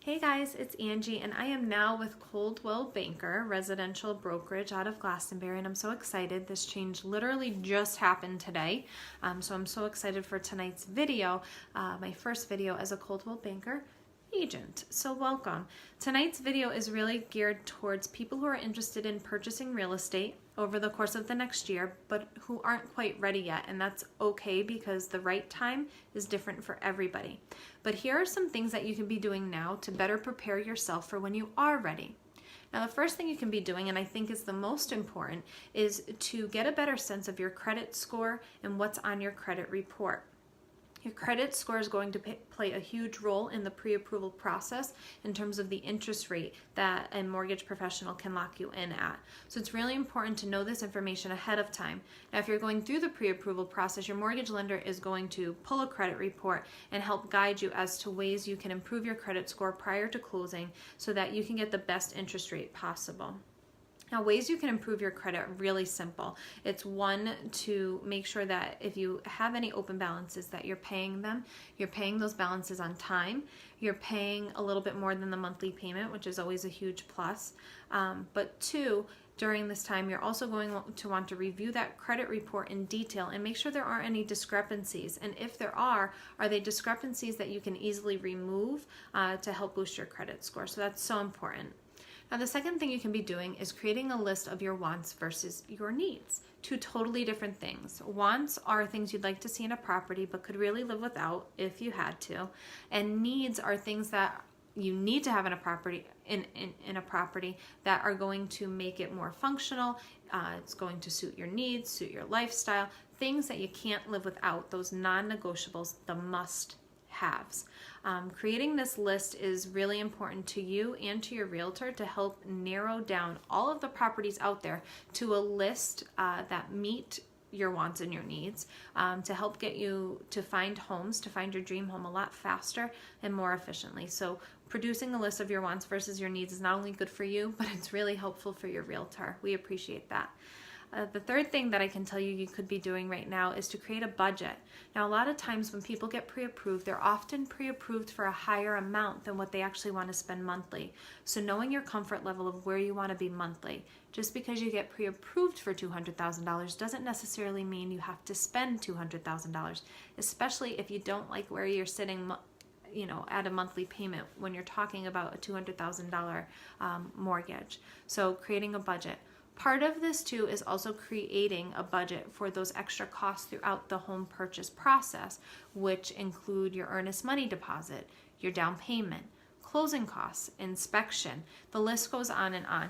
Hey guys, it's Angie and I am now with Coldwell Banker Residential Brokerage out of Glastonbury, and I'm so excited. This change literally just happened today, so I'm so excited for tonight's video, my first video as a Coldwell Banker agent. So welcome. Tonight's video is really geared towards people who are interested in purchasing real estate over the course of the next year, but who aren't quite ready yet, and that's okay because the right time is different for everybody. But here are some things that you can be doing now to better prepare yourself for when you are ready. Now, the first thing you can be doing, and I think is the most important, is to get a better sense of your credit score and what's on your credit report. Your credit score is going to play a huge role in the pre-approval process in terms of the interest rate that a mortgage professional can lock you in at. So it's really important to know this information ahead of time. Now, if you're going through the pre-approval process, your mortgage lender is going to pull a credit report and help guide you as to ways you can improve your credit score prior to closing so that you can get the best interest rate possible. Now, ways you can improve your credit are really simple. It's one, to make sure that if you have any open balances that you're paying those balances on time. You're paying a little bit more than the monthly payment, which is always a huge plus. But two, during this time, you're also going to want to review that credit report in detail and make sure there aren't any discrepancies. And if there are they discrepancies that you can easily remove to help boost your credit score? So that's so important. Now, the second thing you can be doing is creating a list of your wants versus your needs. Two totally different things. Wants are things you'd like to see in a property but could really live without if you had to. And needs are things that you need to have in a property in a property that are going to make it more functional. It's going to suit your needs, suit your lifestyle, things that you can't live without, those non-negotiables, the must-haves. Creating this list is really important to you and to your realtor to help narrow down all of the properties out there to a list that meet your wants and your needs, to help get you to find homes, to find your dream home a lot faster and more efficiently. So producing a list of your wants versus your needs is not only good for you, but it's really helpful for your realtor. We appreciate that. The third thing that I can tell you could be doing right now is to create a budget. Now, a lot of times when people get pre-approved, they're often pre-approved for a higher amount than what they actually want to spend monthly. So knowing your comfort level of where you want to be monthly, just because you get pre-approved for $200,000 doesn't necessarily mean you have to spend $200,000, especially if you don't like where you're sitting at a monthly payment when you're talking about a $200,000 mortgage. So creating a budget. Part of this too is also creating a budget for those extra costs throughout the home purchase process, which include your earnest money deposit, your down payment, closing costs, inspection. The list goes on and on.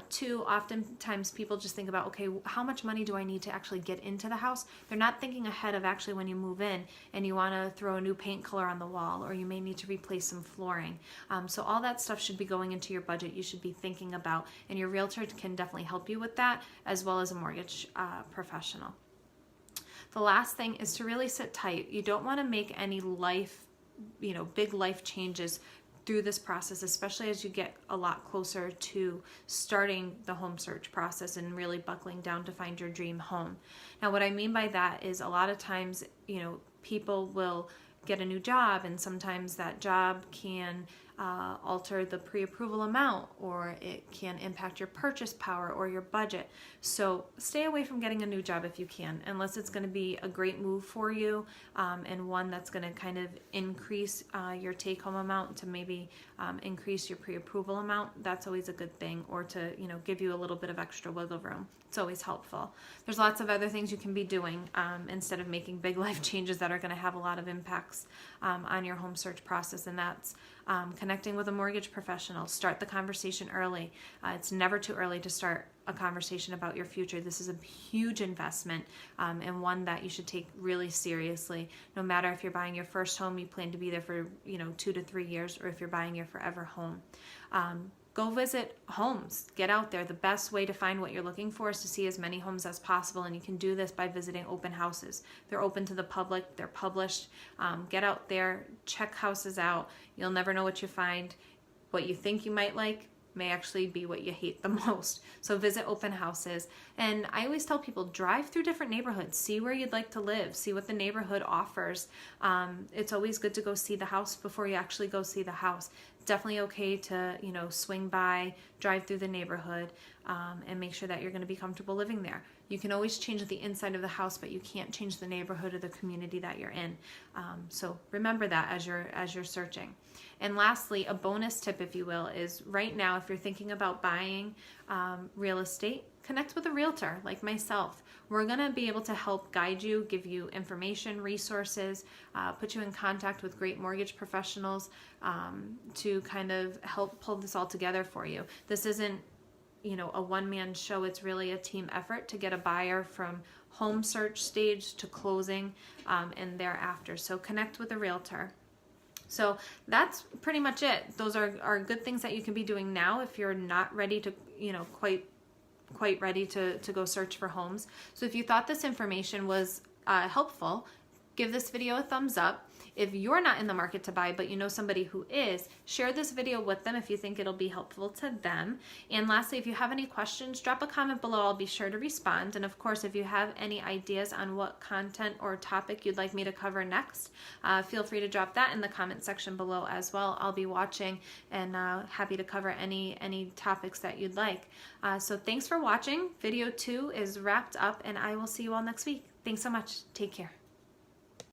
Too, oftentimes people just think about, okay, how much money do I need to actually get into the house? They're not thinking ahead of actually when you move in and you want to throw a new paint color on the wall, or you may need to replace some flooring. So all that stuff should be going into your budget. You should be thinking about, and your realtor can definitely help you with that, as well as a mortgage professional. The last thing is to really sit tight. You don't want to make any big life changes through this process, especially as you get a lot closer to starting the home search process and really buckling down to find your dream home. Now, what I mean by that is a lot of times, people will get a new job, and sometimes that job can alter the pre-approval amount, or it can impact your purchase power or your budget. So stay away from getting a new job if you can, unless it's going to be a great move for you, and one that's going to kind of increase your take-home amount to maybe increase your pre-approval amount. That's always a good thing, or to give you a little bit of extra wiggle room. It's always helpful. There's lots of other things you can be doing instead of making big life changes that are going to have a lot of impacts on your home search process, and that's connecting with a mortgage professional. Start the conversation early. It's never too early to start a conversation about your future. This is a huge investment, and one that you should take really seriously. No matter if you're buying your first home, you plan to be there for 2 to 3 years, or if you're buying your forever home. Go visit homes. Get out there. The best way to find what you're looking for is to see as many homes as possible, and you can do this by visiting open houses. They're open to the public. They're published. Get out there. Check houses out. You'll never know what you find. What you think you might like may actually be what you hate the most. So visit open houses. And I always tell people, drive through different neighborhoods, see where you'd like to live, see what the neighborhood offers. It's always good to go see the house before you actually go see the house. definitely okay to, you know, swing by, drive through the neighborhood, and make sure that you're going to be comfortable living there. You can always change the inside of the house, but you can't change the neighborhood or the community that you're in. So remember that as you're searching. And lastly, a bonus tip, if you will, is right now, if you're thinking about buying real estate, connect with a realtor like myself. We're going to be able to help guide you, give you information, resources, put you in contact with great mortgage professionals to kind of help pull this all together for you. This isn't, you know, a one-man show. It's really a team effort to get a buyer from home search stage to closing and thereafter. So connect with a realtor. So that's pretty much it. Those are good things that you can be doing now if you're not ready to, you know, quite ready to go search for homes. So if you thought this information was helpful, give this video a thumbs up. If you're not in the market to buy, but you know somebody who is, share this video with them if you think it'll be helpful to them. And lastly, if you have any questions, drop a comment below. I'll be sure to respond. And of course, if you have any ideas on what content or topic you'd like me to cover next, feel free to drop that in the comment section below as well. I'll be watching and happy to cover any topics that you'd like. So thanks for watching. Video 2 is wrapped up, and I will see you all next week. Thanks so much. Take care.